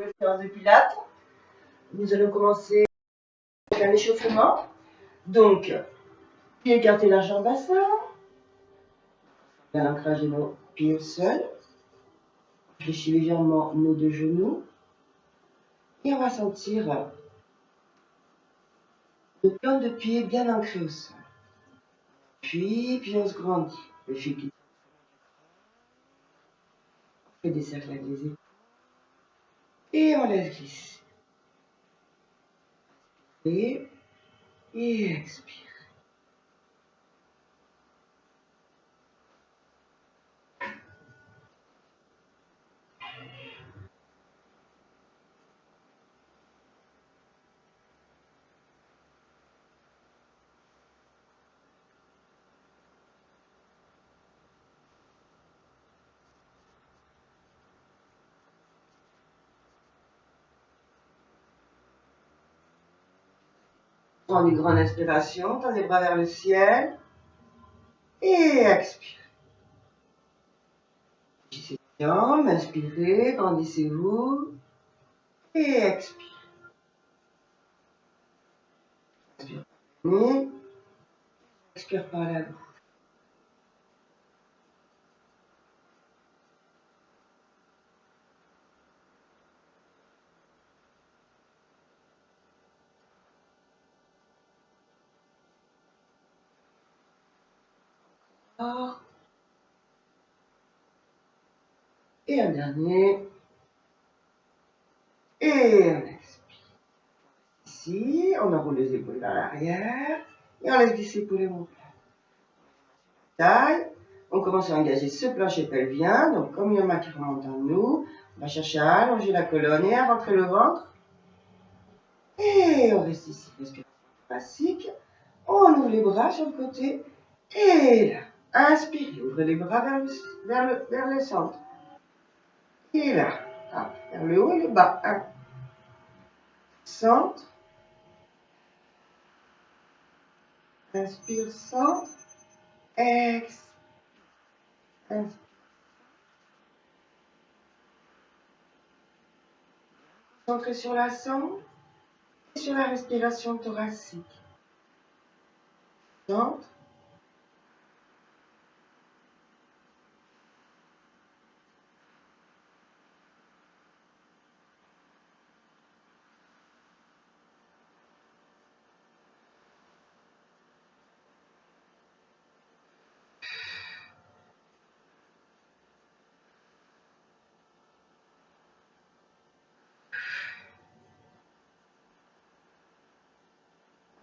nouvelle séance de pilates. Nous allons commencer avec un échauffement. Donc, pieds écartés largeur bassin. L'ancrage de nos pieds au sol. On fléchit légèrement nos deux genoux. Et on va sentir le plan de pied bien ancré au sol. Puis on se grandit. Le fil qui fait des cercles avec les épaules. Et on laisse glisser. Et expire. Prends une grande inspiration, tends les bras vers le ciel. Et expire. Fléchissez les jambes, inspirez, grandissez-vous. Et expire. Inspire par le nez. Expire par la bouche. Et un dernier. Et on expire. Ici, on enroule les épaules vers l'arrière. Et on laisse glisser pour les montagnes. Taille. On commence à engager ce plancher pelvien. Donc, comme il y en a qui remontent en nous, on va chercher à allonger la colonne et à rentrer le ventre. Et on reste ici. Respiration classique. On ouvre les bras sur le côté. Et là, inspirez. Ouvrez les bras vers le centre. Et là, hop, vers le haut et le bas. 1. Centre. Inspire, centre. Expire. Inspire. Concentrez sur la sonde et sur la respiration thoracique. Centre.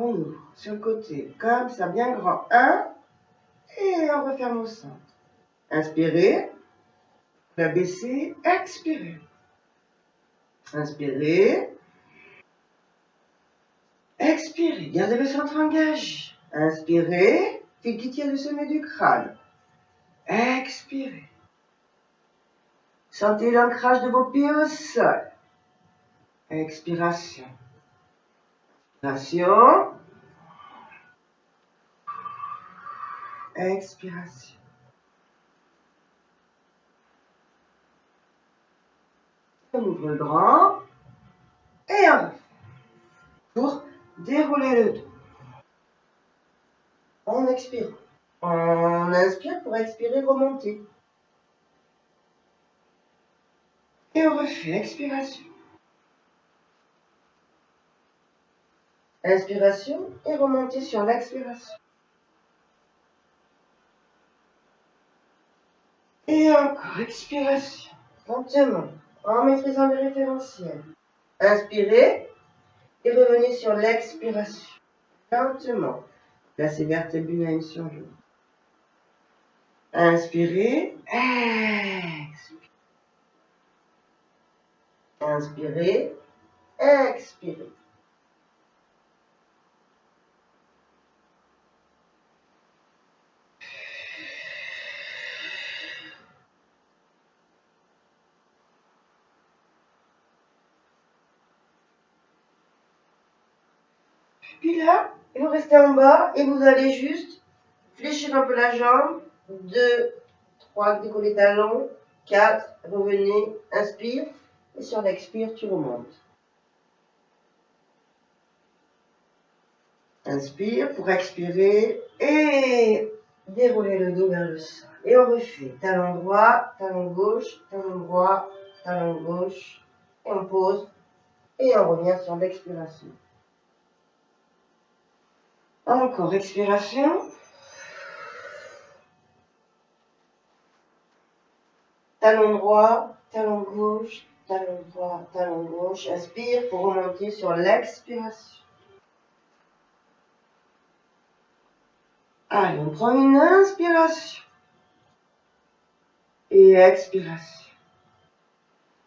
On ouvre sur le côté, comme ça, bien grand. 1. Et on referme au centre. Inspirez. On va baisser. Expirez. Inspirez. Expirez. Gardez le centre engagé. Inspirez. Fil qui tient le sommet du crâne. Expirez. Sentez l'ancrage de vos pieds au sol. Expiration. Inspiration. Expiration. On ouvre le grand. Et on refait. Pour dérouler le dos. On expire. On inspire pour expirer, remonter. Et on refait. Expiration. Inspiration et remonter sur l'expiration. Et encore. Expiration. Lentement. En maîtrisant le référentiel. Inspirez et revenez sur l'expiration. Lentement. Placez vertébulaire sur le genou. Inspirez. Expirez. Inspirez. Expirez. Puis là, vous restez en bas et vous allez juste fléchir un peu la jambe. 2, 3, décollez talons. 4, revenez, inspire. Et sur l'expire, tu remontes. Inspire pour expirer et dérouler le dos vers le sol. Et on refait talon droit, talon gauche, talon droit, talon gauche. Et on pose et on revient sur l'expiration. Encore expiration. Talon droit, talon gauche, talon droit, talon gauche. Inspire pour remonter sur l'expiration. Allez, on prend une inspiration. Et expiration.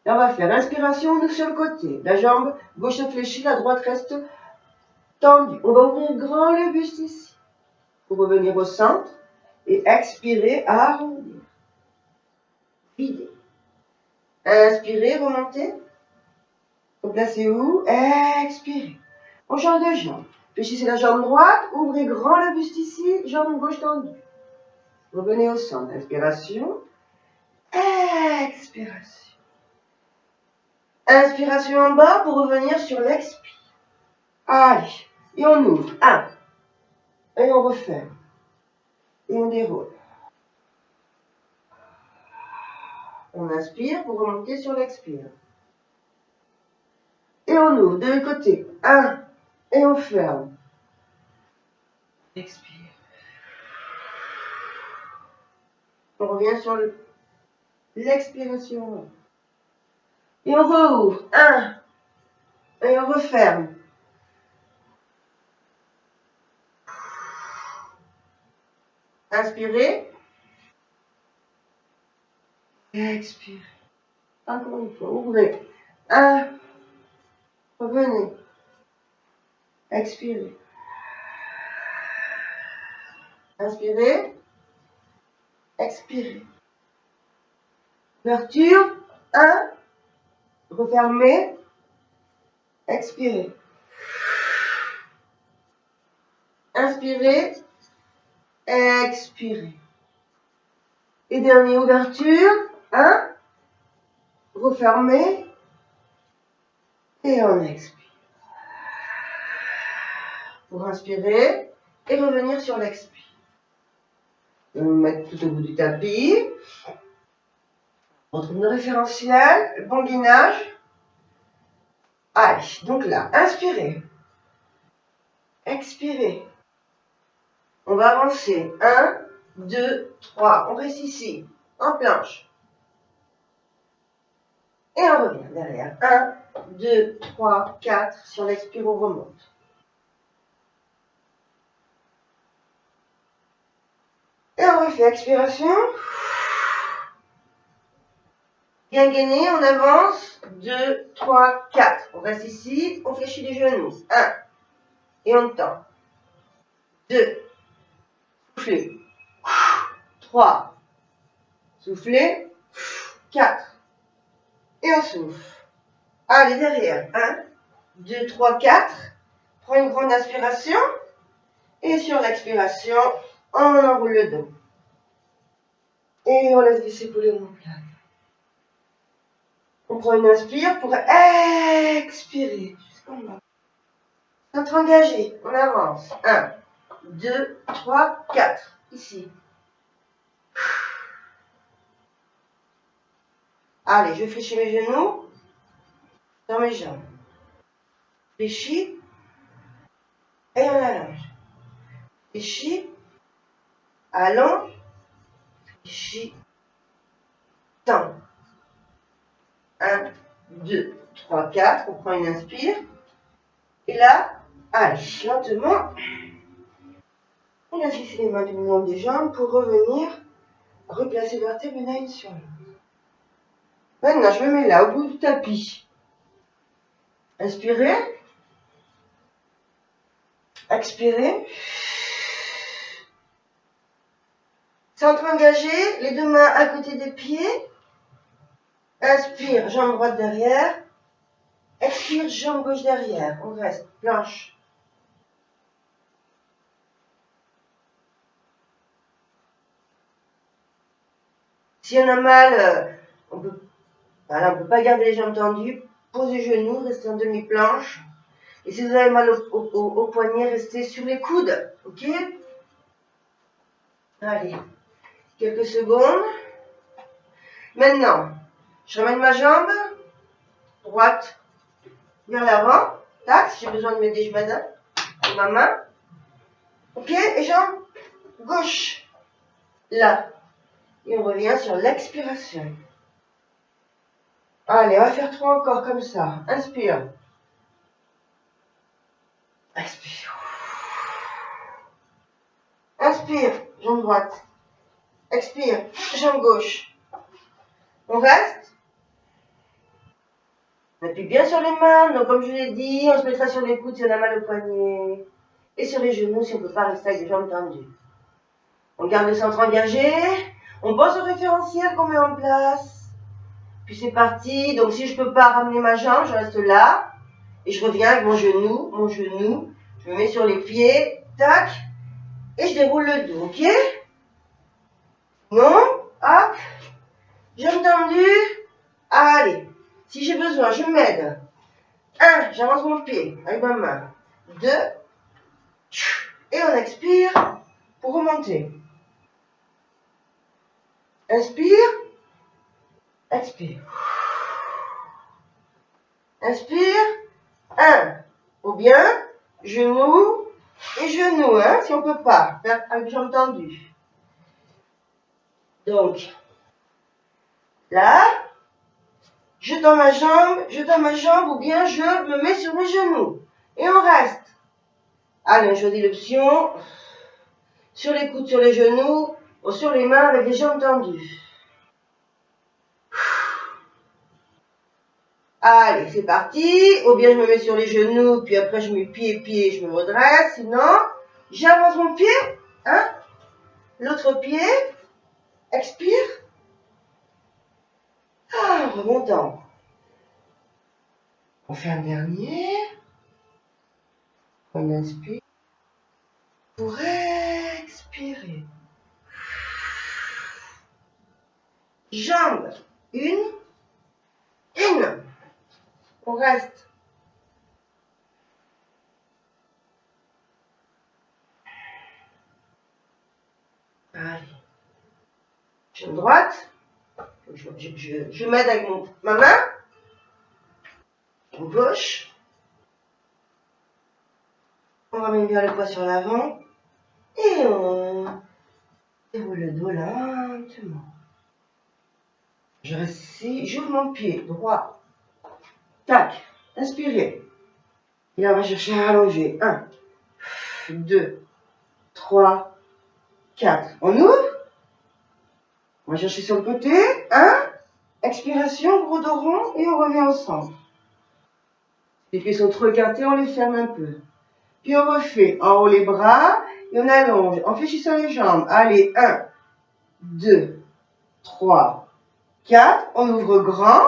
Là, on va faire inspiration de sur le côté. La jambe gauche se fléchit, la droite reste tendue. On va ouvrir grand le buste ici. Pour revenir au centre. Et expirer, arrondir. Vider. Inspirez, remontez. Vous placez où? Expirez. On change de jambe. Fléchissez la jambe droite, ouvrez grand le buste ici, jambe gauche tendue. Revenez au centre. Inspiration. Expiration. Inspiration en bas pour revenir sur l'expire. Allez. Et on ouvre. 1. Et on referme. Et on déroule. On inspire pour remonter sur l'expire. Et on ouvre de l'autre côté. 1. Et on ferme. Expire. On revient sur l'expiration. Et on rouvre. 1. Et on referme. Inspirez. Expirez. Encore une fois. Ouvrez. 1. Revenez. Expirez. Inspirez. Expirez. Ouverture. 1. Refermez. Expirez. Inspirez. Expirez. Et dernière ouverture. 1. Refermez. Et on expire. Pour inspirer et revenir sur l'expire. On va mettre tout au bout du tapis. On retrouve le référentiel, le bon gainage. Allez, donc là, inspirez. Expirez. On va avancer. 1, 2, 3. On reste ici, en planche. Et on revient derrière. 1, 2, 3, 4. Sur l'expire, on remonte. Et on refait expiration. Bien gainé, on avance. 2, 3, 4. On reste ici, on fléchit les genoux. 1. Et on tend. 2. Soufflez. 3. Soufflez. 4. Et on souffle. Allez, derrière. 1, 2, 3, 4. Prends une grande inspiration. Et sur l'expiration, on enroule le dos. Et on laisse glisser pour les omoplates. On prend une inspire pour expirer jusqu'en bas. Centre engagé, on avance. 1, 2, 3, 4. Ici. Allez, je fléchis mes genoux dans mes jambes. Fléchis et on allonge. Fléchis, allonge, fléchis, tend. 1, 2, 3, 4. On prend une inspire. Et là, allez, lentement, on laisse glisser les mains tout le long des jambes pour revenir replacer vertèbre l'une sur l'autre. Maintenant, je me mets là, au bout du tapis. Inspirez. Expirez. Centre engagé, les deux mains à côté des pieds. Inspire, jambe droite derrière. Expire, jambe gauche derrière. On reste planche. Si on a mal, on peut Voilà, on ne peut pas garder les jambes tendues. Posez les genoux, restez en demi-planche. Et si vous avez mal au poignet, restez sur les coudes. Ok? Allez, quelques secondes. Maintenant, je ramène ma jambe droite vers l'avant. Tac, si j'ai besoin de m'aider, je m'aide avec ma main. Ok? Et jambe gauche. Là. Et on revient sur l'expiration. Allez, on va faire 3 encore comme ça. Inspire. Expire. Inspire, jambe droite. Expire, jambe gauche. On reste. On appuie bien sur les mains. Donc, comme je l'ai dit, on se mettra sur les coudes si on a mal au poignet. Et sur les genoux si on ne peut pas rester avec les jambes tendues. On garde le centre engagé. On pense au référentiel qu'on met en place. Puis c'est parti. Donc, si je ne peux pas ramener ma jambe, je reste là. Et je reviens avec mon genou. Je me mets sur les pieds. Tac. Et je déroule le dos, ok? Non, hop, jambes tendues. Allez, si j'ai besoin, je m'aide. 1, j'avance mon pied avec ma main. 2, et on expire pour remonter. Inspire, expire. Inspire, 1, ou bien genou et genou, hein, si on ne peut pas, faire avec jambes tendues. Donc, là, je tends ma jambe, ou bien je me mets sur mes genoux. Et on reste. Allez, on choisit l'option. Sur les coudes, sur les genoux, ou sur les mains avec les jambes tendues. Allez, c'est parti. Ou bien je me mets sur les genoux, puis après je mets pied, je me redresse. Sinon, j'avance mon pied. Hein? L'autre pied. Expire. Ah, remontant. On fait un dernier. On inspire. Pour expirer. Jambes. Une. On reste. Allez. Jambe droite. Je m'aide avec ma main. Jambe gauche. On ramène bien le poids sur l'avant. Et on déroule le dos lentement. Je reste ici. J'ouvre mon pied droit. Tac. Inspirez. Et là, on va chercher à allonger. 1, 2, 3, 4. On ouvre. On va chercher sur le côté. 1. Expiration, gros dos rond. Et on revient au centre. Les pieds sont trop écartés, on les ferme un peu. Puis on refait en haut les bras. Et on allonge en fléchissant les jambes. Allez, 1, 2, 3, 4. On ouvre grand.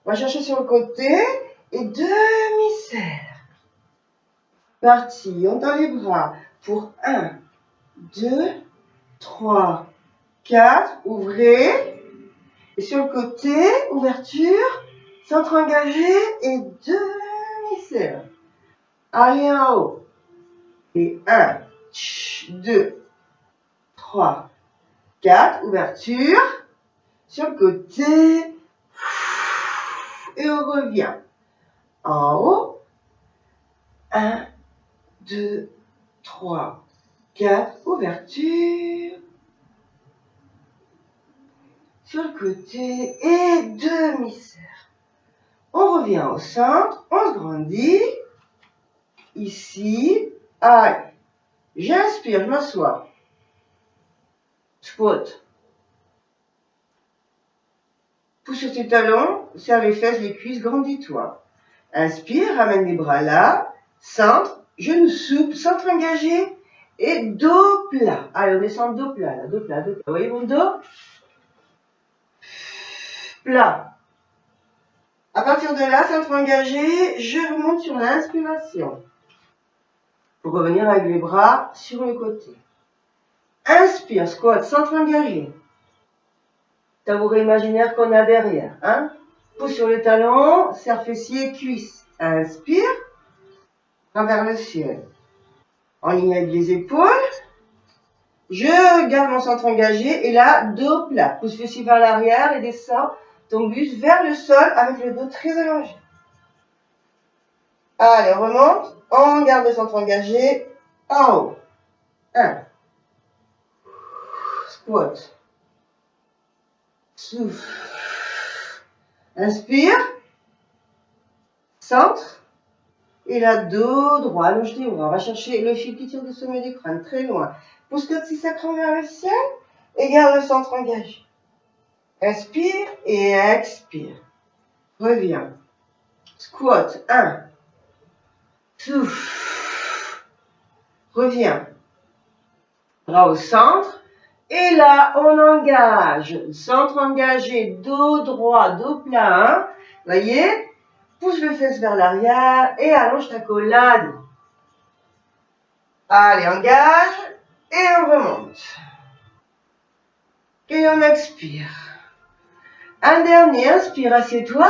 On va chercher sur le côté. Et demi-cercle. Parti. On tend les bras pour 1, 2, 3, 4. Ouvrez. Et sur le côté, ouverture. Centre engagé et demi-cercle. Allez en haut. Et 1, 2, 3, 4. Ouverture. Sur le côté. Et on revient. En haut. 1, 2, 3, 4. Ouverture. Sur le côté. Et demi-cercle. On revient au centre. On se grandit. Ici. Allez. J'inspire, je m'assois. Squat. Pousse sur tes talons, serre les fesses, les cuisses, grandis-toi. Inspire, ramène les bras là. Centre, genoux souples, centre engagé. Et dos plat. Allez, on descend dos plat, là. Dos plat, dos plat. Vous voyez mon dos? Plat. À partir de là, centre engagé, je remonte sur l'inspiration. Pour revenir avec les bras sur le côté. Inspire, squat, centre engagé. tabouret imaginaire qu'on a derrière. Hein? Pouce sur les talons, serre fessier, cuisse. Inspire, bras vers le ciel. En ligne avec les épaules. Je garde mon centre engagé et là, dos plat. Pouce fessier vers l'arrière et descends ton buste vers le sol avec le dos très allongé. Allez, on remonte. On garde le centre engagé. En haut. 1. Squat. Souffle. Inspire. Centre. Et là, dos droit. Allonge tes bras. On va chercher le fil qui tire du sommet du crâne. Très loin. Pousse coccyx sacrum vers le ciel. Et garde le centre engagé. Inspire et expire. Reviens. Squat. 1. Souffle. Reviens. Bras au centre. Et là, on engage. Centre engagé, dos droit, dos plat. Hein. Voyez? Pousse le fesse vers l'arrière et allonge ta collade. Allez, engage et on remonte. Et on expire. Un dernier, inspire, assieds-toi.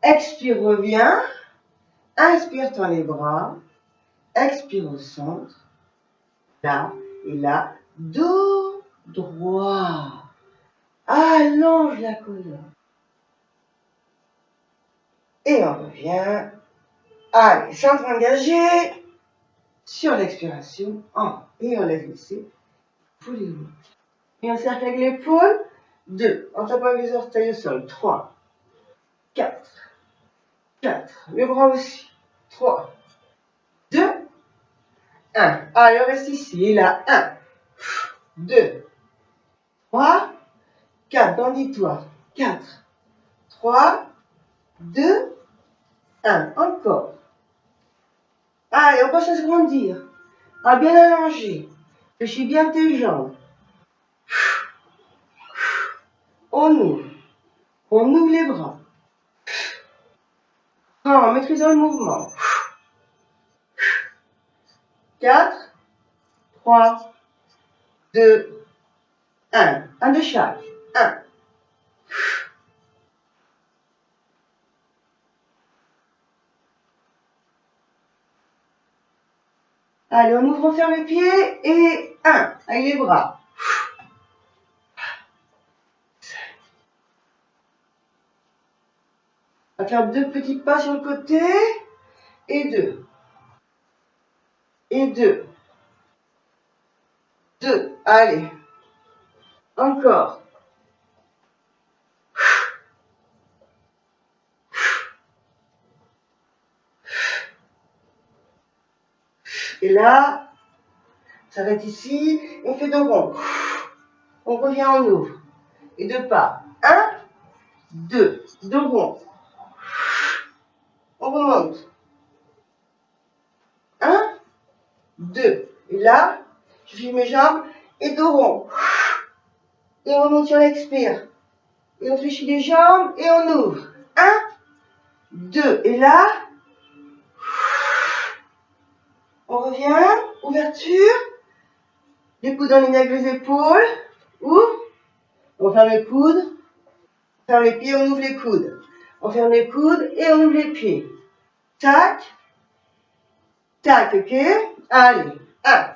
Expire, reviens. Inspire, tends les bras. Expire au centre. Là et là. Dos droit. Allonge la colonne. Et on revient. Allez, centre engagé. Sur l'expiration. Et on laisse laisser. Pour les mains. Et on cercle avec l'épaule. 2. En tapant avec les orteils au sol. 3. 4. 4. Le bras aussi. 3. 2. 1. Allez, on reste ici. Et là, 1. 2. 3. 4. Bandis-toi. 4. 3. 2. 1. Encore. Allez, on passe à se grandir. À bien allonger. Fléchis bien tes jambes. On ouvre. On ouvre les bras. En maîtrisant le mouvement. 4, 3, 2, 1. Un de chaque. 1. Allez, on ouvre, on ferme les pieds. Et 1. Avec les bras. On va faire 2 petits pas sur le côté. Et 2. Et 2. 2. Allez. Encore. Et là, ça s'arrête ici. On fait 2 ronds. On revient, on ouvre. Et 2 pas. 1, 2. 2 ronds. On remonte. 1, 2. Et là, je file mes jambes et 2 ronds. Et on remonte sur l'expire. Et on fléchit les jambes et on ouvre. 1, 2. Et là, on revient. Ouverture. Les coudes en ligne avec les épaules. Ouvre. On ferme les coudes. On ferme les pieds, on ouvre les coudes. On ferme les coudes et on ouvre les pieds. Tac. Tac, ok. Allez. 1.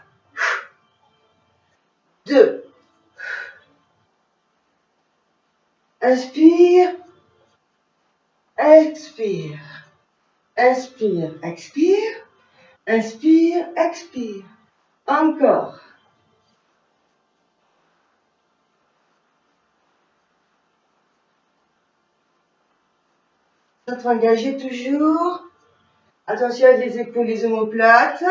2. Inspire. Expire. Inspire. Expire. Inspire. Expire. Encore. Centre engagé toujours. Attention avec les épaules, les omoplates.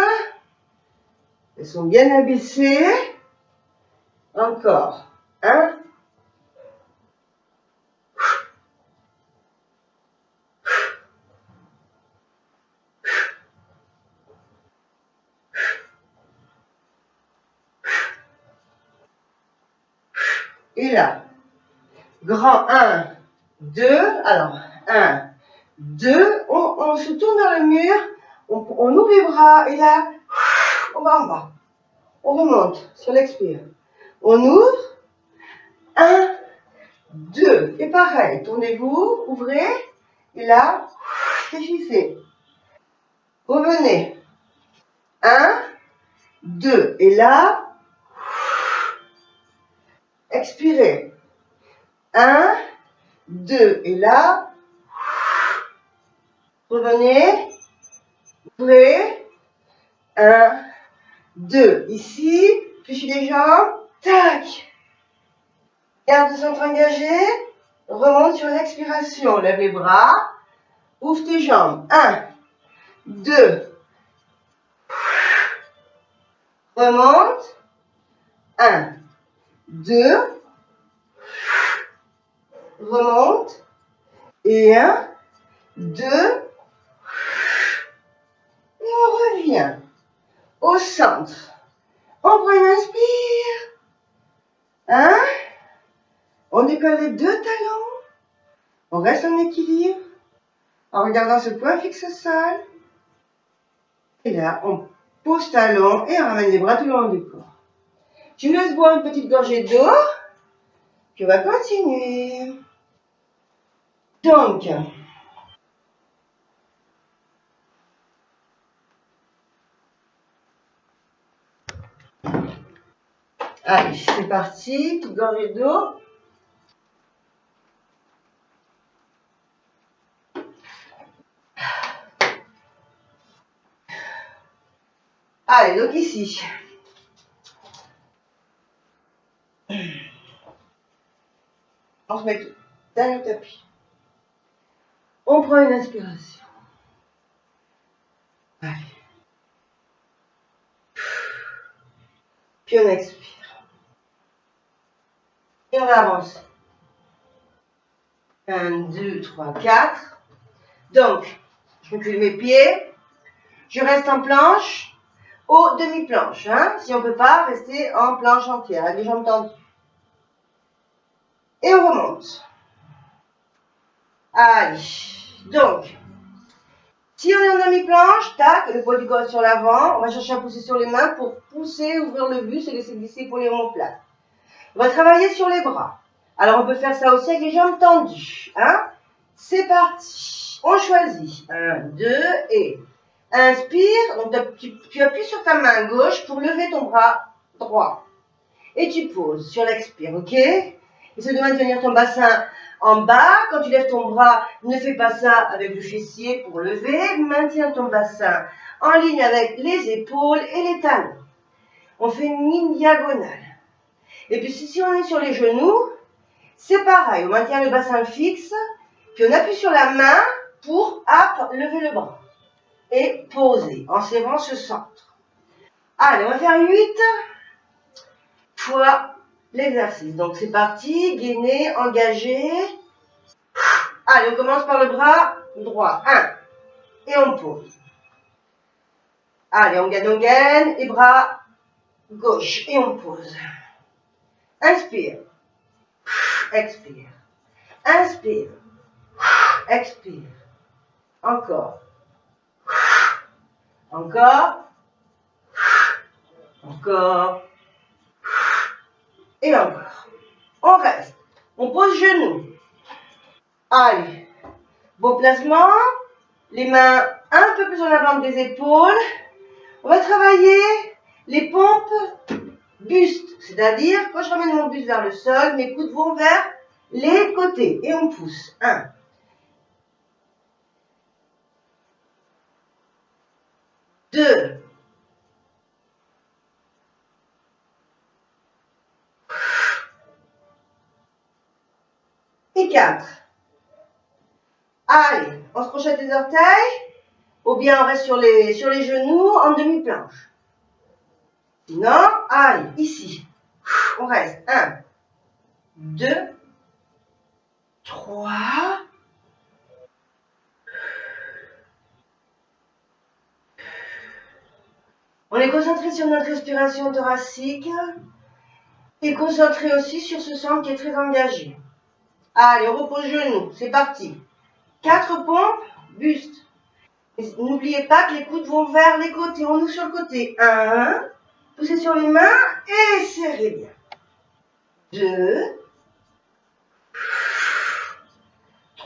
Elles sont bien abaissées. Encore. 1. Et là. Grand 1, 2. Alors, 1, 2. On se tourne vers le mur. On ouvre les bras. Et là, on va en bas. On remonte sur l'expire. On ouvre. 1, 2. Et pareil, tournez-vous, ouvrez, et là, fléchissez. Revenez. 1, 2. Et là, expirez. 1, 2. Et là, revenez. Ouvrez. 1, 2. Ici, fléchis les jambes. Tac. Garde le centre engagé. Remonte sur l'expiration. Lève les bras. Ouvre tes jambes. 1, 2. Remonte. 1, 2. Remonte. Et 1, 2. Et on revient au centre. On prend une inspire. 1. On décolle les 2 talons. On reste en équilibre en regardant ce point fixe au sol. Et là, on pose talon et on ramène les bras tout le long du corps. Je vous laisse boire une petite gorgée d'eau. Puis on va continuer. Donc, allez, c'est parti. Petite gorgée d'eau. Allez, donc ici. On se met derrière le tapis. On prend une inspiration. Allez. Puis on expire. Et on va avancer. 1, 2, 3, 4. Donc, je recule mes pieds. Je reste en planche ou demi-planche. Hein, si on ne peut pas rester en planche entière, avec les jambes tendues. Et on remonte. Allez. Donc, si on est en demi-planche, tac, le poids du corps sur l'avant, on va chercher à pousser sur les mains pour pousser, ouvrir le buste et laisser glisser pour les omoplates. On va travailler sur les bras. Alors, on peut faire ça aussi avec les jambes tendues. Hein? C'est parti. On choisit. 1, 2 et inspire. Donc, tu appuies sur ta main gauche pour lever ton bras droit. Et tu poses sur l'expire, ok? Essaie de maintenir ton bassin en bas. Quand tu lèves ton bras, ne fais pas ça avec le fessier pour lever. Maintiens ton bassin en ligne avec les épaules et les talons. On fait une ligne diagonale. Et puis, si on est sur les genoux, c'est pareil. On maintient le bassin fixe. Puis, on appuie sur la main pour lever le bras. Et poser en serrant ce centre. Allez, on va faire 8 fois l'exercice. Donc, c'est parti. Gainer, engager. Allez, on commence par le bras droit. 1. Et on pose. Allez, on gaine. Et bras gauche. Et on pose. Inspire. Expire. Inspire. Expire. Encore. Encore. Encore. Et encore. On reste. On pose genoux. Allez. Bon placement. Les mains un peu plus en avant des épaules. On va travailler les pompes buste. C'est-à-dire, quand je ramène mon buste vers le sol, mes coudes vont vers les côtés. Et on pousse. 1. 2. 4. Allez, on se crochette les orteils, ou bien on reste sur les genoux en demi-planche. Sinon, allez, ici, on reste. 1, 2, 3. On est concentré sur notre respiration thoracique et concentré aussi sur ce centre qui est très engagé. Allez, on repose genoux, c'est parti. 4 pompes, buste. N'oubliez pas que les coudes vont vers les côtés, on ouvre sur le côté. 1, poussez sur les mains et serrez bien. 2,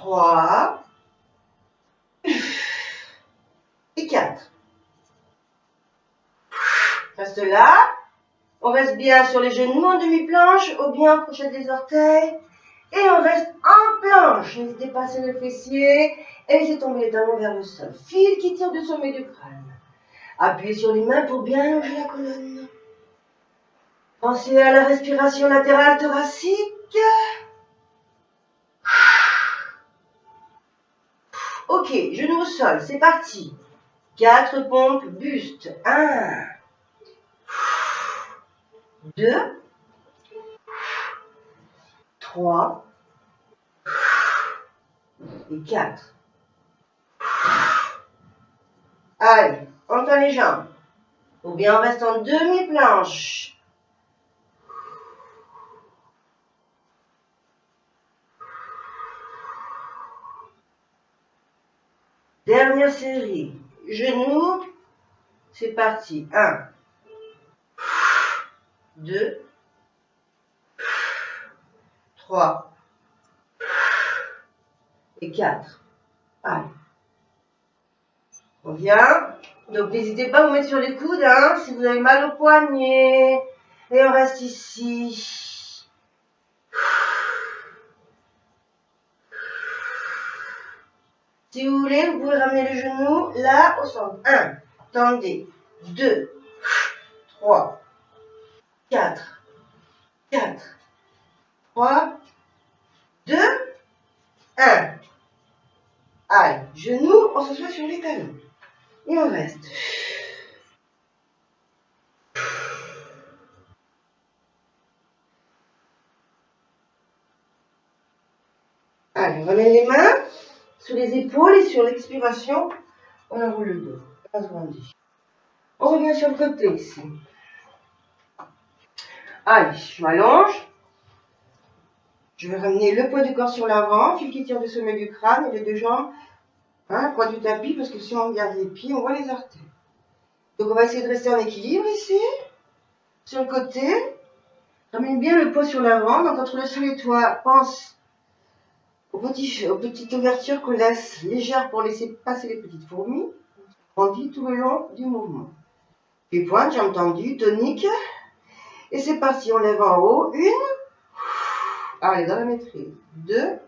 3 et 4. Reste là. On reste bien sur les genoux en demi-planche ou bien en crochet des orteils. Et on reste en planche. N'hésitez pas à serrer le fessier et laissez tomber les talons vers le sol. Fil qui tire du sommet du crâne. Appuyez sur les mains pour bien allonger la colonne. Pensez à la respiration latérale thoracique. Ok, genoux au sol, c'est parti. 4 pompes buste. 1, 2, 3 et 4. Allez, on tend les jambes. Ou bien on reste en demi-planche. Dernière série. Genoux. C'est parti. 1, 2, 3 et 4. Allez. On vient. Donc n'hésitez pas à vous mettre sur les coudes hein, si vous avez mal au poignet. Et on reste ici. Si vous voulez, vous pouvez ramener le genou là au centre. 1, tendez. 2, 3, 4, 3, 2, 1. Allez, genou, on s'assoit sur les talons. Et on reste. Allez, on ramène les mains sur les épaules et sur l'expiration, on enroule le dos. On se grandit. On revient sur le côté ici. Allez, je m'allonge. Je vais ramener le poids du corps sur l'avant, fil qui tire du sommet du crâne et les deux jambes, poids du tapis, parce que si on regarde les pieds, on voit les orteils. Donc on va essayer de rester en équilibre ici, sur le côté. Ramène bien le poids sur l'avant, donc entre le sol et toi, pense aux petites ouvertures qu'on laisse légères pour laisser passer les petites fourmis. Grandit tout le long du mouvement. Puis pointe, jambes tendues, tonique. Et c'est parti, on lève en haut. 1. Allez, dans la maîtrise. 2.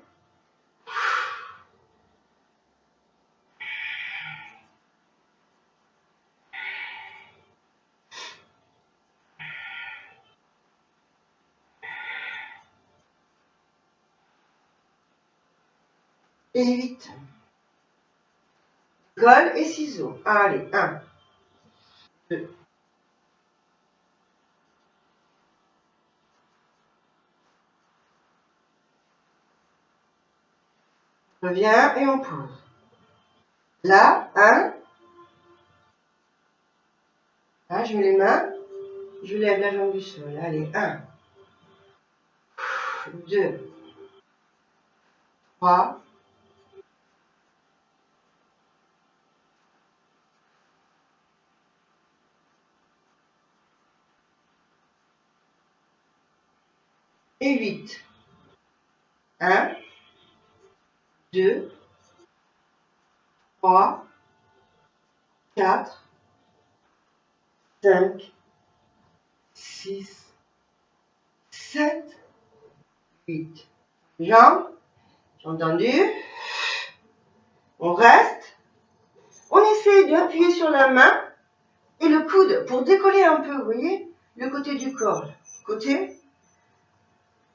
Et 8. Colle et ciseaux. Allez, 1, 2. Reviens et on pose. Là, 1. Là, je mets les mains. Je lève la jambe du sol. Allez, 1, 2, 3. Et 8. 1, 2, 3, 4, 5, 6, 7, 8. Jambes tendues. On reste. On essaie d'appuyer sur la main et le coude pour décoller un peu, vous voyez, le côté du corps. Côté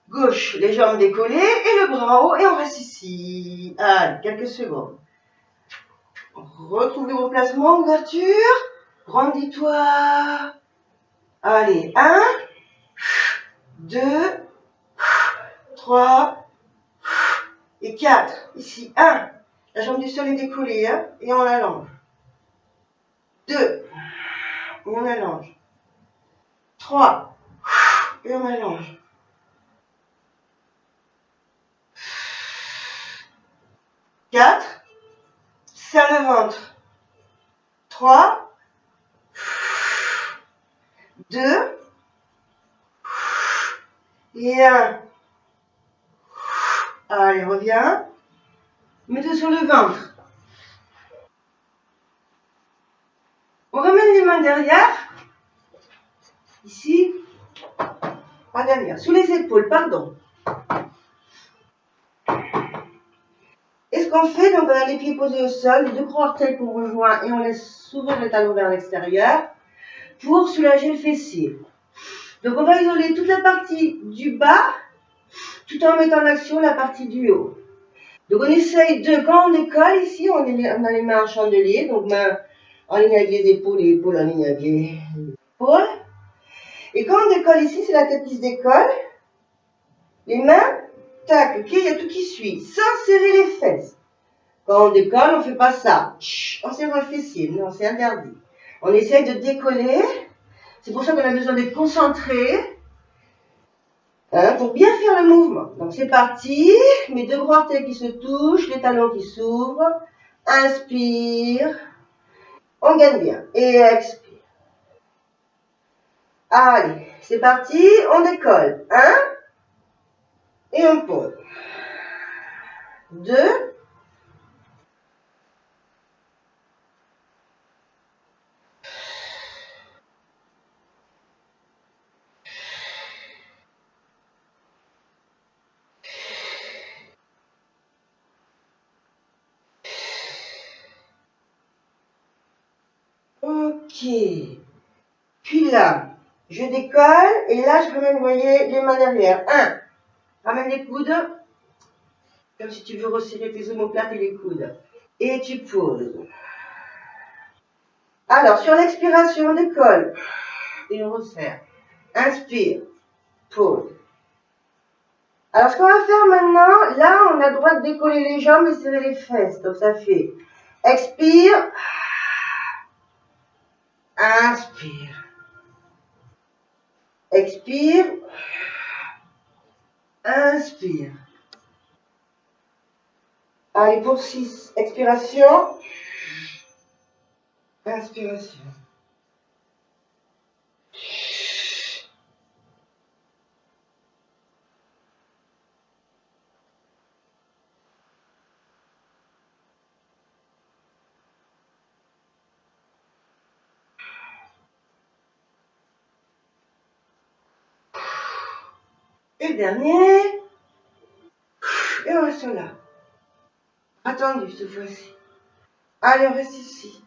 gauche, les jambes décollées et le bras haut et on reste ici. Allez, quelques secondes. Retrouvez vos placements, ouverture. Grandis-toi. Allez, 1, 2, 3 et 4. Ici, 1. La jambe du sol est décollée hein, et on l'allonge. 2. Et on allonge. 3. Et on allonge. 4. Serre le ventre. 3. 2. Et 1. Allez, reviens. Mettez sur le ventre. On ramène les mains derrière. Ici. Pas derrière. Sous les épaules, pardon. Et ce qu'on fait, donc on a les pieds posés au sol, les deux gros orteils qu'on rejoint et on laisse s'ouvrir le talon vers l'extérieur pour soulager le fessier. Donc on va isoler toute la partie du bas tout en mettant en action la partie du haut. Donc on essaye de, quand on décolle ici, on a les mains en chandelier, donc mains en ligne avec les épaules et épaules en ligne avec les épaules. Et quand on décolle ici, c'est la tête qui se décolle. Les mains, tac, ok, il y a tout qui suit, sans serrer les fesses. Quand on décolle, on ne fait pas ça. On serre le fessier, non, c'est interdit. On essaye de décoller. C'est pour ça qu'on a besoin d'être concentré. Pour bien faire le mouvement. Donc c'est parti, mes deux gros orteils qui se touchent, les talons qui s'ouvrent. Inspire, on gagne bien. Et expire. Allez, c'est parti, on décolle. 1, et on pose. 2, ok. Puis là, je décolle et là, je ramène, vous voyez, les mains derrière. 1, ramène les coudes, comme si tu veux resserrer tes omoplates et les coudes. Et tu poses. Alors, sur l'expiration, on décolle et on resserre. Inspire, pause. Alors, ce qu'on va faire maintenant, là, on a le droit de décoller les jambes et serrer les fesses. Donc, ça fait expire, inspire, expire, inspire. Allez, pour 6, expiration, inspiration. Et le dernier. Et on reste là. Attendu cette fois-ci. Allez, on reste ici.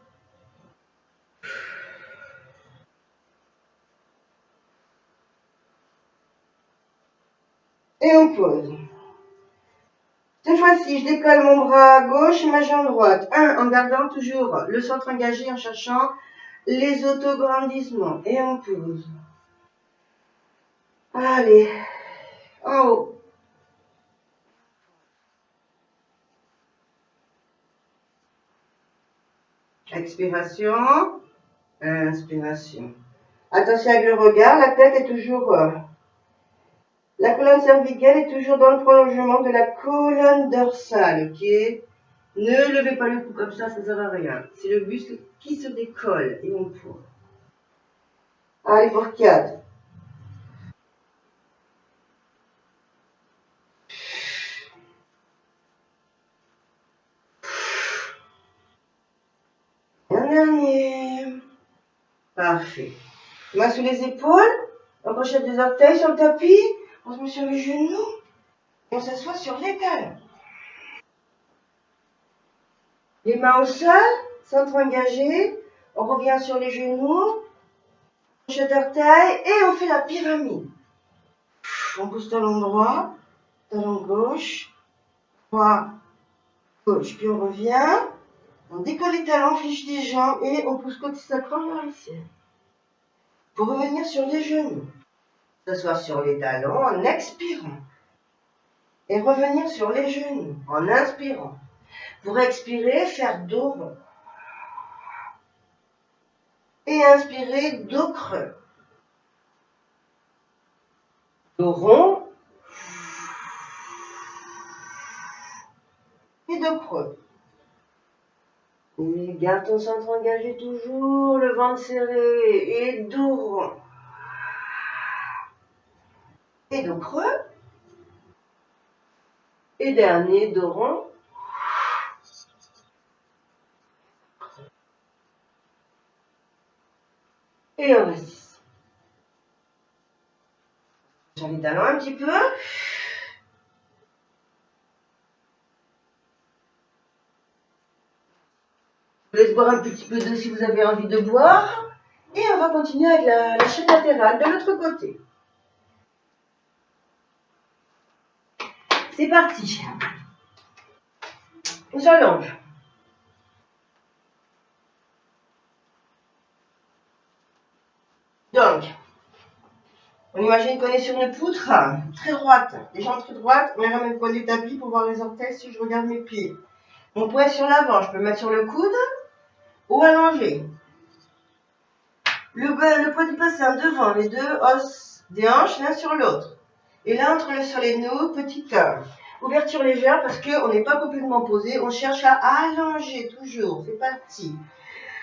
Et on pose. Cette fois-ci, je décolle mon bras gauche et ma jambe droite. 1, en gardant toujours le centre engagé, en cherchant les autograndissements. Et on pose. Allez, en haut. Expiration, inspiration. Attention avec le regard, la tête est toujours... la colonne cervicale est toujours dans le prolongement de la colonne dorsale, ok? Ne levez pas le cou comme ça ne sert à rien. C'est le buste qui se décolle et on pose. Allez, pour 4. Un dernier. Parfait. Main sous les épaules, on crochette des orteils sur le tapis, on se met sur les genoux et on s'assoit sur les talons. Les mains au sol, centre engagé, on revient sur les genoux, crochet d'orteil et on fait la pyramide. On pousse talon droit, talon gauche, droit, gauche, puis on revient, on décolle les talons, fliche les jambes et on pousse côté sacrum vers le ciel. Pour revenir sur les genoux, s'asseoir sur les talons en expirant et revenir sur les genoux en inspirant. Pour expirer, faire dos rond. Et inspirer, dos creux. Dos rond. Et dos creux. Et garde ton centre engagé toujours, le ventre serré. Et dos rond. Et dos creux. Et dernier, dos rond. Et on reste ici. Sur les talons un petit peu. Je vous laisse boire un petit peu d'eau si vous avez envie de boire. Et on va continuer avec la chaîne latérale de l'autre côté. C'est parti. On s'allonge. Donc, on imagine qu'on est sur une poutre très droite. Les jambes très droites, on les ramène au coin du tapis pour voir les orteils si je regarde mes pieds. Mon poing est sur l'avant, je peux le mettre sur le coude ou allongé. Le poids du bassin devant, les deux os des hanches l'un sur l'autre. Et là, entre le sol et nous, petite ouverture légère parce qu'on n'est pas complètement posé. On cherche à allonger toujours. C'est parti.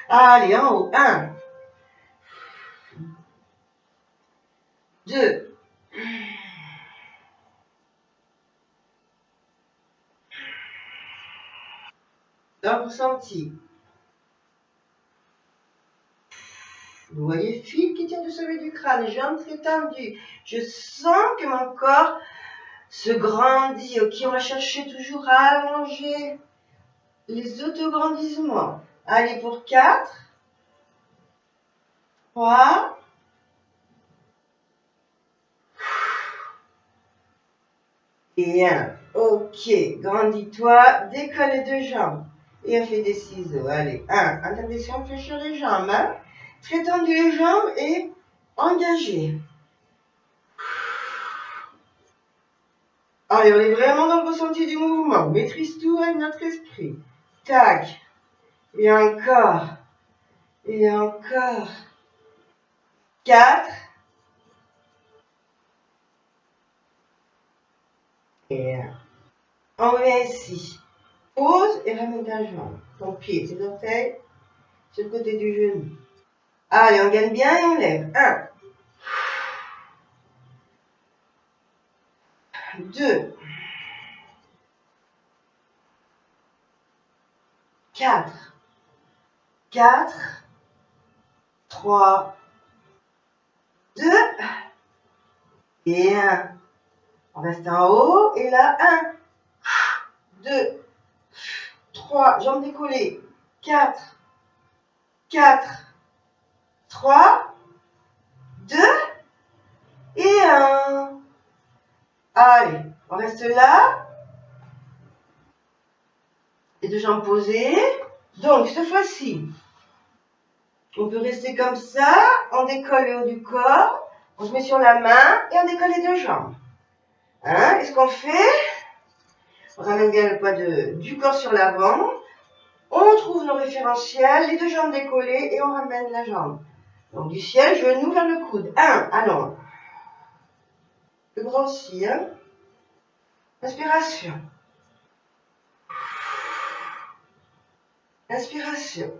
Allez, en haut. 1, 2, 3, ressenti. Vous voyez, fil qui tient du sommet du crâne, jambes très tendues. Je sens que mon corps se grandit. Ok, on va chercher toujours à allonger les autograndissements. Allez, pour 4, 3, et 1. Ok, grandis-toi, décolle les deux jambes. Et on fait des ciseaux. Allez, 1. Attention, fléchir les jambes. Hein. Très tendu les jambes et engagé. Allez, on est vraiment dans le ressenti du mouvement. On maîtrise tout avec notre esprit. Tac. Et encore. Et encore. 4. Et 1. On revient ici. Pose et ramène ta jambe. Ton pied, tes orteils sur le côté du genou. Allez, on gagne bien et on lève. 1. 2. 4. 4. 3. 2. Et 1. On reste en haut. Et là, 1. 2. 3. Jambes décollées. 4. 4. 3. 2. Et 1. Allez, on reste là. Les deux jambes posées. Donc, cette fois-ci, on peut rester comme ça. On décolle le haut du corps. On se met sur la main et on décolle les deux jambes. Hein, qu'est-ce qu'on fait? On ramène bien le poids du corps sur l'avant. On trouve nos référentiels, les deux jambes décollées et on ramène la jambe. Donc, du ciel, genou vers le coude. 1, allons. Le grossit, hein. Inspiration. Inspiration.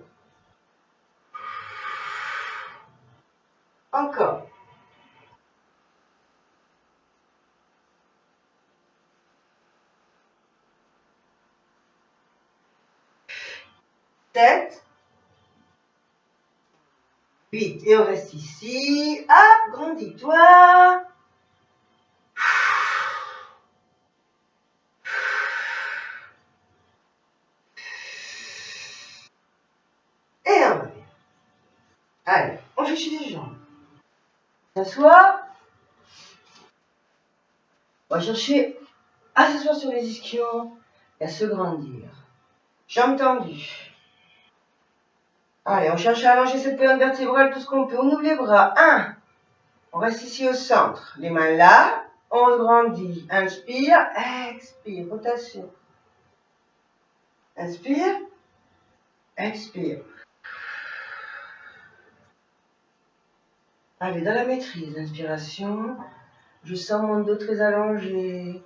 Encore. Tête. 8. Et on reste ici. Agrandis-toi. Et on revient. Allez, on fléchit les jambes. S'assoit. On va chercher à s'asseoir sur les ischions et à se grandir. Jambes tendues. Allez, on cherche à allonger cette colonne vertébrale tout ce qu'on peut. On ouvre les bras. 1. On reste ici au centre. Les mains là. On se grandit. Inspire. Expire. Rotation. Inspire. Expire. Allez, dans la maîtrise. Inspiration. Je sens mon dos très allongé.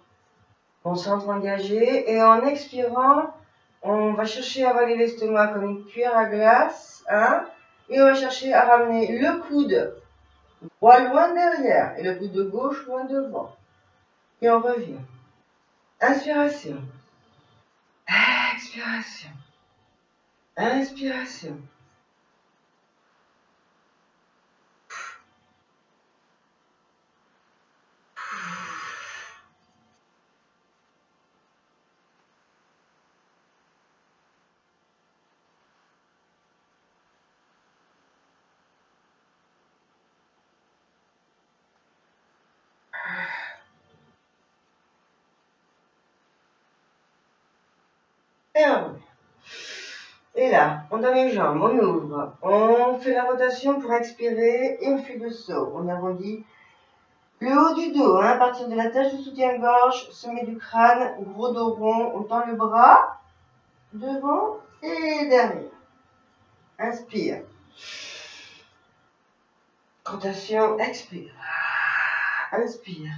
Mon centre engagé. Et en expirant, on va chercher à avaler l'estomac comme une cuillère à glace. Hein, et on va chercher à ramener le coude droit loin derrière et le coude de gauche loin devant. Et on revient. Inspiration. Expiration. Inspiration. Et on revient. Et là, on donne les jambes, on ouvre, on fait la rotation pour expirer et on fait le saut. On arrondit le haut du dos, hein, à partir de la tâche de soutien-gorge, sommet du crâne, gros dos rond, on tend le bras devant et derrière. Inspire. Rotation, expire. Inspire.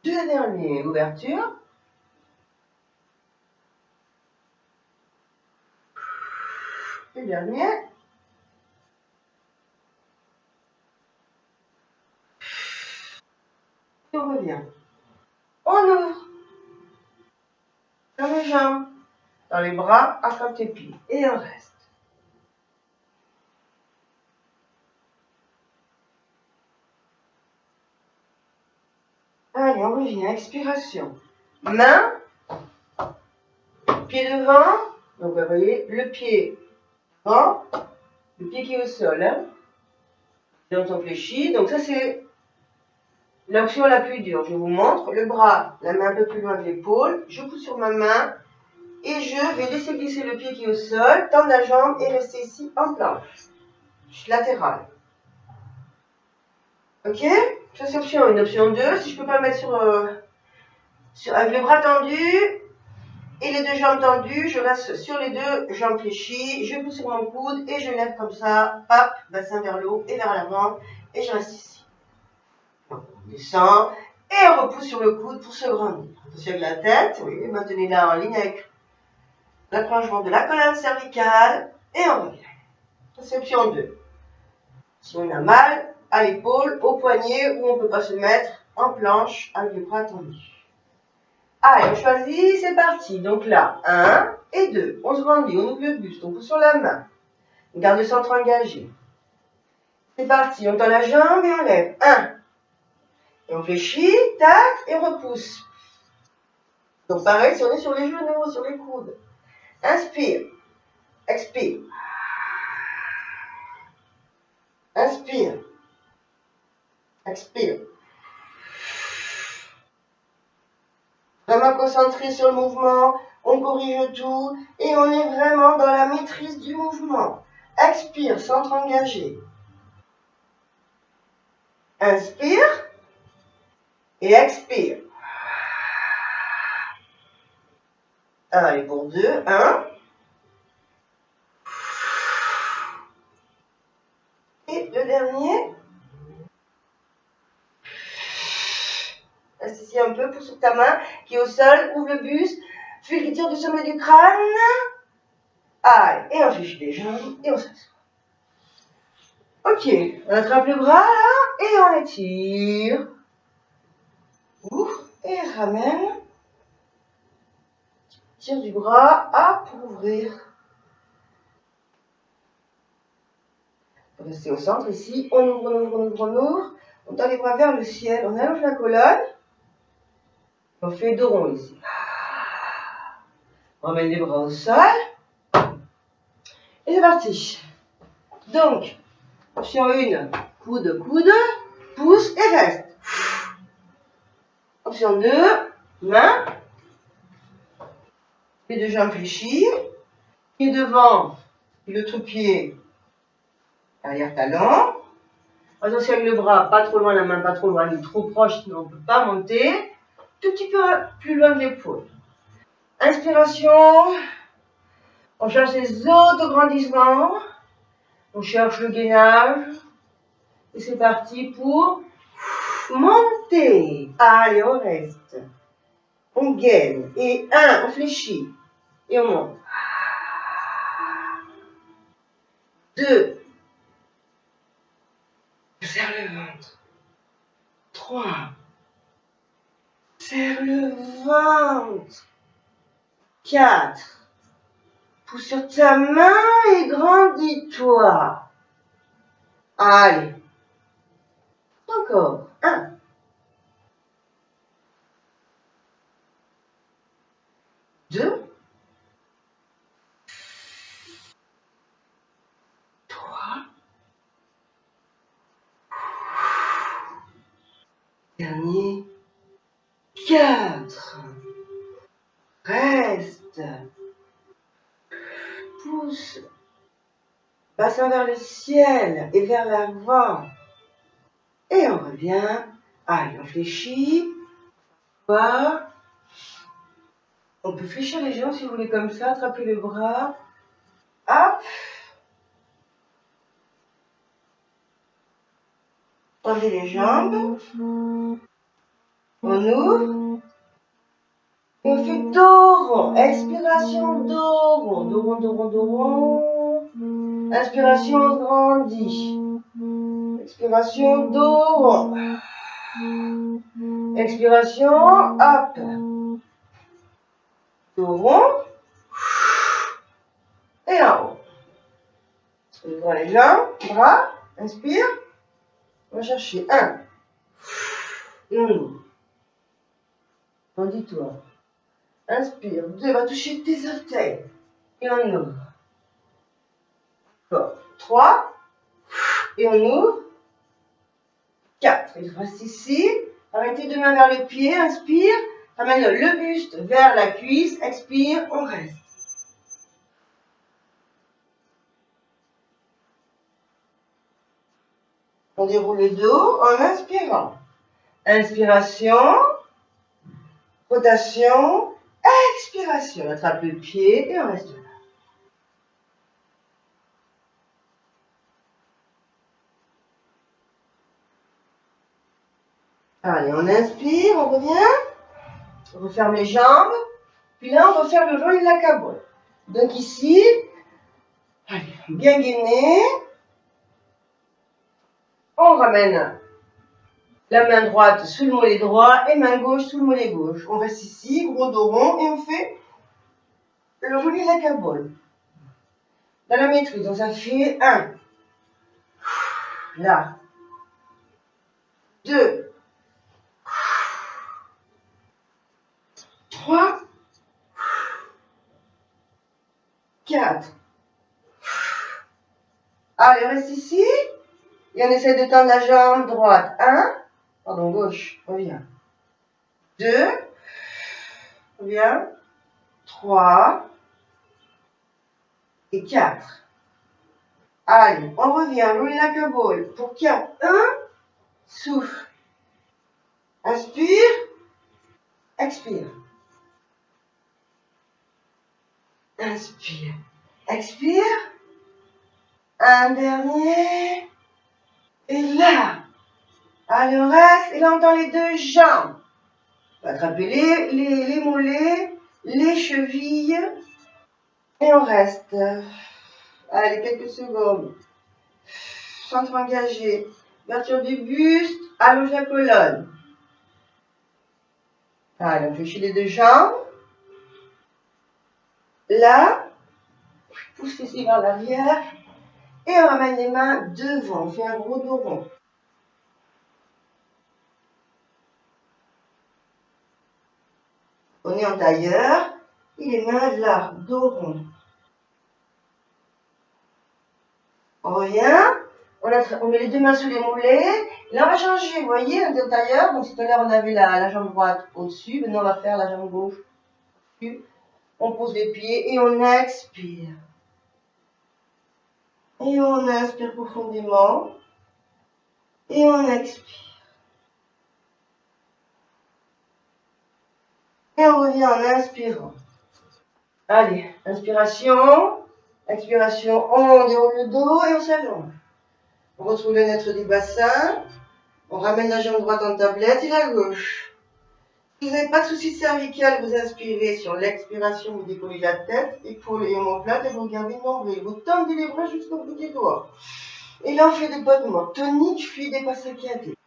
Deux derniers, ouverture. Le dernier. Et on revient. On ouvre. Dans les jambes. Dans les bras, attrape tes pieds. Et on reste. Allez, on revient. Expiration. Main. Pied devant. Donc, vous voyez, le pied devant. Le pied qui est au sol. Hein. Donc, on fléchit. Donc, ça, c'est l'option la plus dure. Je vous montre. Le bras, la main un peu plus loin de l'épaule. Je pousse sur ma main. Et je vais laisser glisser le pied qui est au sol, tendre la jambe et rester ici en planche. Latérale. Ok? Ça c'est option 1. Option 2, si je ne peux pas le mettre avec le bras tendu et les deux jambes tendues, je reste sur les deux jambes fléchies, je pousse sur mon coude et je lève comme ça, hop, bassin vers le haut et vers l'avant, et je reste ici. Donc, on descend et on repousse sur le coude pour se grandir. Attention avec la tête, oui, maintenez-la en ligne avec l'approchement de la colonne cervicale et on revient. C'est option 2. Si on a mal à l'épaule, au poignet, ou on ne peut pas se mettre en planche avec le bras tendu. Allez, on choisit, c'est parti. Donc là, 1 et 2. On se grandit, on ouvre le buste, on pousse sur la main. On garde le centre engagé. C'est parti, on tend la jambe et on lève. 1. Et on fléchit, tac, et on repousse. Donc pareil, si on est sur les genoux, sur les coudes. Inspire. Expire. Inspire. Expire. Vraiment concentré sur le mouvement, on corrige tout et on est vraiment dans la maîtrise du mouvement. Expire, centre engagé. Inspire et expire. Allez, pour 2, 1. Et le dernier. Reste ici un peu, pousse sur ta main qui est au sol, ouvre le buste, file qui tire du sommet du crâne. Allez, et on fiche les jambes et on s'assoit. Ok, on attrape le bras là et on étire. Ouvre et ramène. Tire du bras à pour ouvrir. Restez au centre ici. On ouvre, on ouvre, on ouvre, on ouvre. On tend les bras vers le ciel. On allonge la colonne. On fait deux ronds ici. On ramène les bras au sol. Et c'est parti. Donc, option 1, coude, coude, pousse et reste. Option 2, main. Les deux jambes fléchies. Pied devant, l'autre pied arrière talon. Attention avec le bras, pas trop loin, la main pas trop loin, il est trop proche, sinon on ne peut pas monter. Tout petit peu plus loin de l'épaule. Inspiration. On cherche les autograndissements. On cherche le gainage. Et c'est parti pour monter. Allez, on reste. On gaine. Et 1, on fléchit. Et on monte. 2. Serre le ventre. 3. Serre le ventre. 4. Pousse sur ta main et grandis-toi. Allez. Encore. 1. 2. 3. Dernier. 4. Reste. Pousse. Bassin vers le ciel et vers l'avant. Et on revient. Allez, on fléchit. Voilà. On peut fléchir les jambes si vous voulez comme ça. Attrapez le bras. Hop. Tendez les jambes. On ouvre. Et on fait dos rond. Expiration, dos rond. Dos rond, dos rond, dos rond. Inspiration, on grandit. Expiration, dos rond. Expiration, hop. Dos rond. Et en haut. Ouvrons les jambes, bras. Inspire. On va chercher 1. Et on ouvre. Grandis-toi. Inspire. 2. Va toucher tes orteils. Et on ouvre. Encore. 3. Et on ouvre. 4. Il reste ici. Arrêtez de main vers le pied. Inspire. Ramène le buste vers la cuisse. Expire. On reste. On déroule le dos en inspirant. Inspiration. Rotation. Expiration. On attrape le pied et on reste là. Allez, on inspire, on revient. On referme les jambes. Puis là, on va faire le roll la cabole. Donc ici, allez, bien gainé. On ramène la main droite sous le mollet droit et main gauche sous le mollet gauche. On reste ici, gros dos rond, et on fait le roll la cabole. Dans la maîtrise, donc ça fait 1. Là. 2. 3. 4. Allez, on reste ici. Et on essaie de tendre la jambe droite. 1. Pardon, gauche. Reviens. 2. Reviens. 3. Et 4. Allez, on revient. Roll like a ball. Pour 4. 1. Souffle. Inspire. Expire. Inspire. Expire. Un dernier. Et là. Allez, on reste. Et là, on tend les deux jambes. On va attraper les mollets, les chevilles. Et on reste. Allez, quelques secondes. Centre engagé. Ouverture du buste. Allonge la colonne. Allez, on fléchit les deux jambes. Là. Pousse les pieds vers l'arrière. Et on ramène les mains devant. On fait un gros dos rond. On est en tailleur. Et les mains là. Dos rond. On revient. On met les deux mains sous les mollets. Là, on va changer. Vous voyez, on est en tailleur. Donc, tout à l'heure, on avait la jambe droite au-dessus. Maintenant, on va faire la jambe gauche au-dessus. On pose les pieds et on expire. Et on inspire profondément. Et on expire. Et on revient en inspirant. Allez, inspiration. Expiration, on déroule le dos et on s'allonge. On retrouve le neutre du bassin. On ramène la jambe droite en tablette et la gauche. Si vous n'avez pas de souci cervical, vous inspirez sur l'expiration, vous décollez la tête, épaule et omoplate et vous regardez le nombril. Vous tendez les bras jusqu'au bout des doigts. Et là, on fait des battements toniques puis des pas saccadés.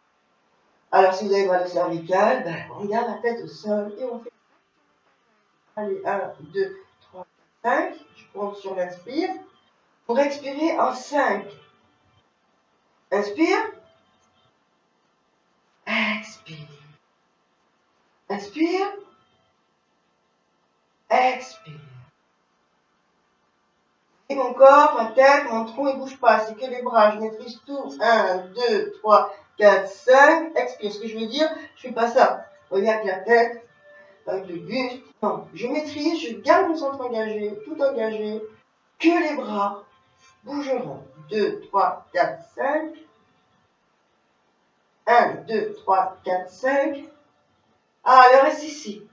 Alors, si vous avez mal au cervical, on garde la tête au sol et on fait. Allez, 1, 2, 3, 5. Je compte sur l'inspire. Pour expirer en 5. Inspire. Expire. Inspire. Expire. Et mon corps, ma tête, mon tronc, il ne bouge pas. C'est que les bras. Je maîtrise tout. 1, 2, 3, 4, 5. Expire. Ce que je veux dire, je ne fais pas ça. Regarde la tête, avec le buste. Non, je maîtrise, je garde mon centre engagé, tout engagé. Que les bras bougeront. 2, 3, 4, 5. 1, 2, 3, 4, 5. Ah, elle reste ici.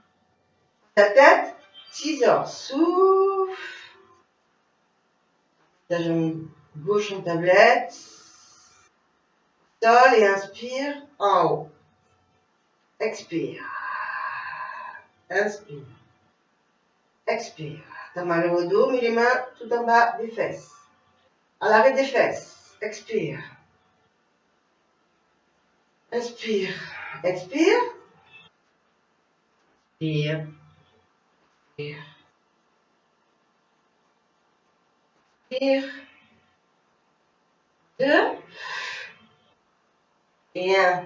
La tête, 6 heures. Souffle. La jambe gauche en tablette. Sol et inspire en haut. Expire. Inspire. Expire. T'as mal au dos, mets les mains tout en bas des fesses. À l'arrêt des fesses. Expire. Inspire. Expire. Expire. Expire. Expire. 2. Et 1.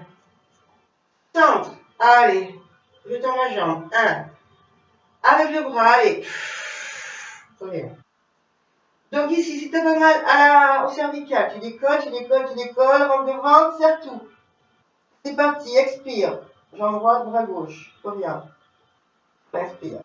Centre. Allez. Je tends ma jambe. 1. Avec le bras, allez. Reviens. Donc ici, si tu as pas mal au cervical, tu décolles, rentre le ventre, serre tout. C'est parti, expire. Jambe droite, bras gauche. Reviens. Inspire.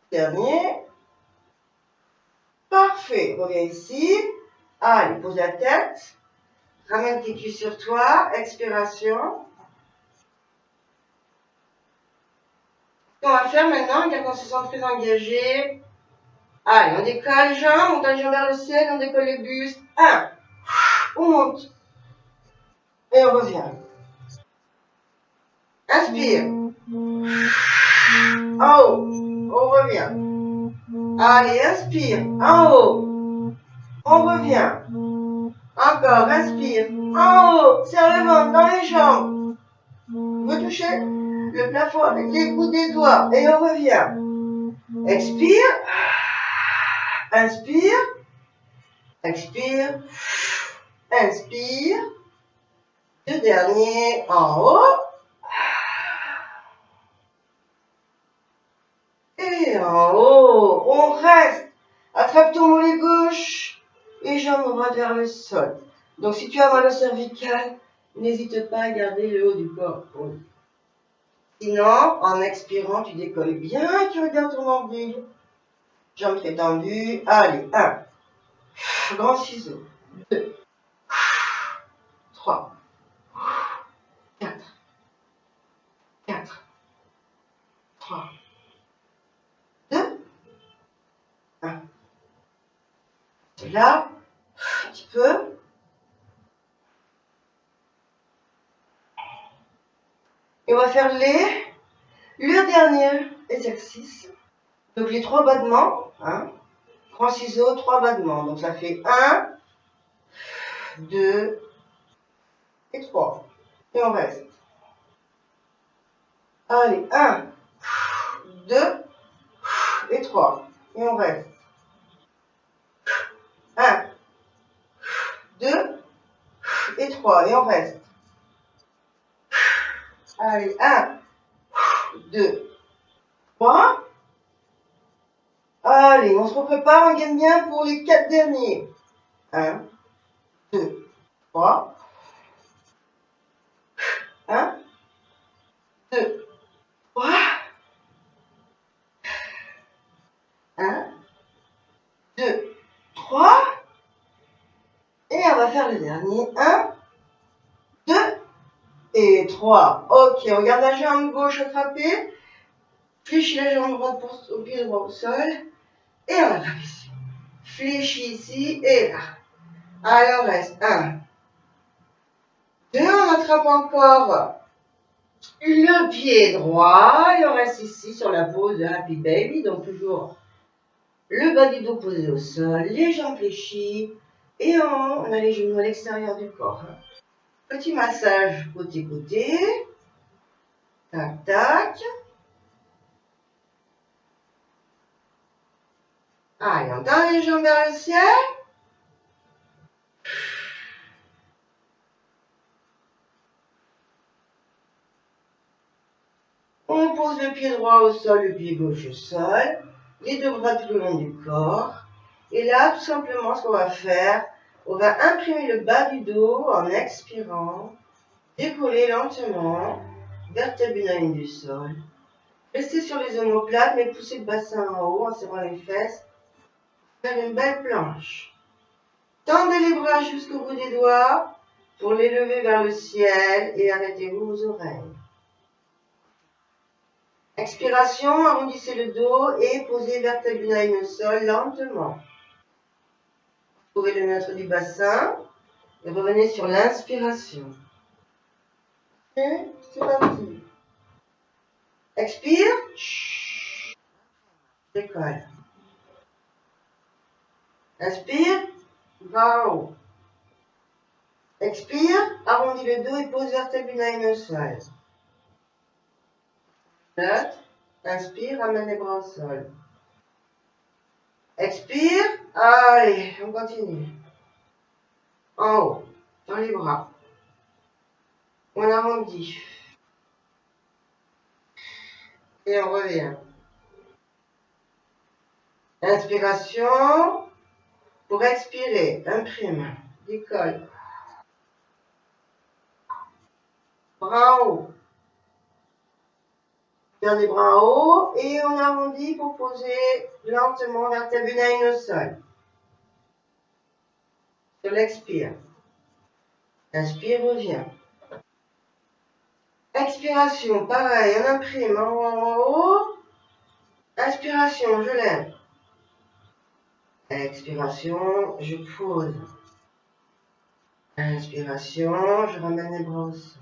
Dernier. Parfait. Reviens ici. Allez, pose la tête. Ramène tes cuisses sur toi. Expiration. Ce qu'on va faire maintenant, quand on se sent très engagé. Allez, on décolle les jambes, on monte les jambes vers le ciel, on décolle le buste. 1. On monte. Et on revient. Inspire. En haut. On revient. Allez, inspire. En haut. On revient. Encore, inspire. En haut. Serre le ventre dans les jambes. Vous touchez le plafond avec les bouts des doigts. Et on revient. Expire. Inspire. Expire. Inspire. 2 derniers en haut. Et en haut. On reste. Attrape ton mollet gauche. Et jambes droite vers le sol. Donc si tu as mal au cervical, n'hésite pas à garder le haut du corps. Sinon, en expirant, tu décolles bien, tu regardes ton nombril. Jambes très tendues. Allez, 1. Grand ciseau. 2. 3. 4. 4. 3. 2. 1. Là, un petit peu. Et on va faire le dernier exercice. Donc les 3 battements. Hein. Grand ciseau, 3 battements. Donc ça fait 1, 2 et 3. Et on reste. Allez, 1, 2 et 3. Et on reste. 1, 2 et 3. Et on reste. Allez, 1, 2, 3. Allez, on se prépare, on gagne bien pour les 4 derniers. 1, 2, 3. 1, 2, 3. 1, 2, 3. Et on va faire le dernier. 1, 2 et 3. Ok, on garde la jambe gauche attrapée. Fléchis la jambe droite au pied droit au sol. Et on attrape ici. Fléchis ici et là. Alors, reste 1. 2, on attrape encore le pied droit. Et on reste ici sur la pose de Happy Baby. Donc, toujours le bas du dos posé au sol, les jambes fléchies. Et on a les genoux à l'extérieur du corps. Petit massage côté-côté. Tac, tac. Allez, on tend les jambes vers le ciel. On pose le pied droit au sol, le pied gauche au sol. Les deux bras tout le long du corps. Et là, tout simplement, ce qu'on va faire, on va imprimer le bas du dos en expirant. Décoller lentement, vertèbre unanime du sol. Restez sur les omoplates, mais poussez le bassin en haut en serrant les fesses. Faire une belle planche. Tendez les bras jusqu'au bout des doigts pour les lever vers le ciel et arrêtez-vous aux oreilles. Expiration, arrondissez le dos et posez vertèbre unanime au sol lentement. Trouvez le neutre du bassin et revenez sur l'inspiration. Ok, c'est parti. Expire. Décolle. Inspire. Va en haut. Expire. Arrondis le dos et pose vertèbre unanime au sol. Neutre. Inspire. Ramène les bras au sol. Expire. Allez, on continue. En haut. Dans les bras. On arrondit. Et on revient. Inspiration. Pour expirer, imprime. Décolle. Bras en haut. Garde les bras en haut et on arrondit pour poser lentement vertèbre unanime au sol. Sur l'expire. Inspire, reviens. Expiration, pareil, on imprime en haut. Inspiration, je lève. Expiration, je pose. Inspiration, je ramène les bras au sol.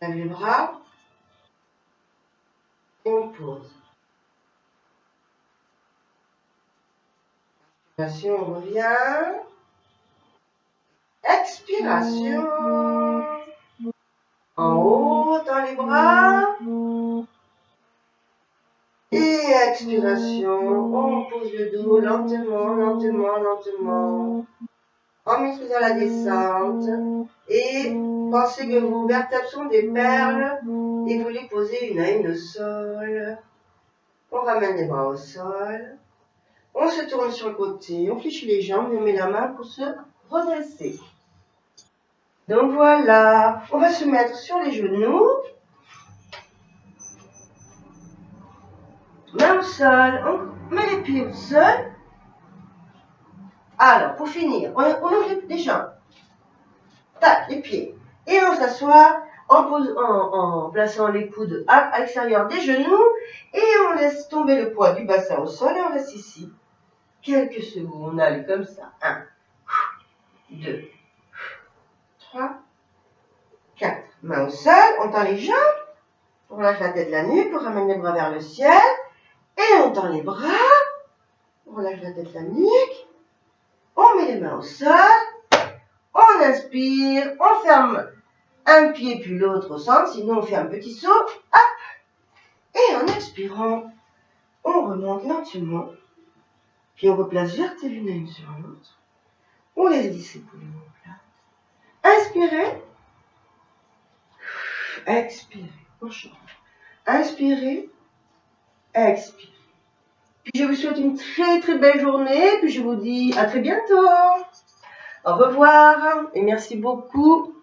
Lève les bras. Et on pose. Inspiration, on revient. Expiration. En haut, dans les bras. Et expiration, on pose le dos lentement, lentement, lentement. En maîtrisant la descente. Et pensez que vos vertèbres sont des perles et vous les posez une à une au sol. On ramène les bras au sol. On se tourne sur le côté, on fléchit les jambes et on met la main pour se redresser. Donc voilà, on va se mettre sur les genoux. Main au sol, on met les pieds au sol. Alors, pour finir, on ouvre les jambes. Tac, les pieds. Et on s'assoit en plaçant les coudes à l'extérieur des genoux. Et on laisse tomber le poids du bassin au sol et on reste ici. Quelques secondes, on allait comme ça. 1, 2, 3, 4. Main au sol, on tend les jambes. On relâche la tête, la nuque, on ramène les bras vers le ciel. Et on tend les bras. On relâche la tête, la nuque. On met les mains au sol. On inspire. On ferme un pied puis l'autre au centre. Sinon, on fait un petit saut. Hop. Et en expirant, on remonte lentement. Puis on replace vertèbre l'une sur l'autre. On laisse glisser pour les omoplates. Inspirez. Expirez. On change. Inspirez. Expirez. Puis je vous souhaite une très très belle journée. Puis je vous dis à très bientôt. Au revoir et merci beaucoup.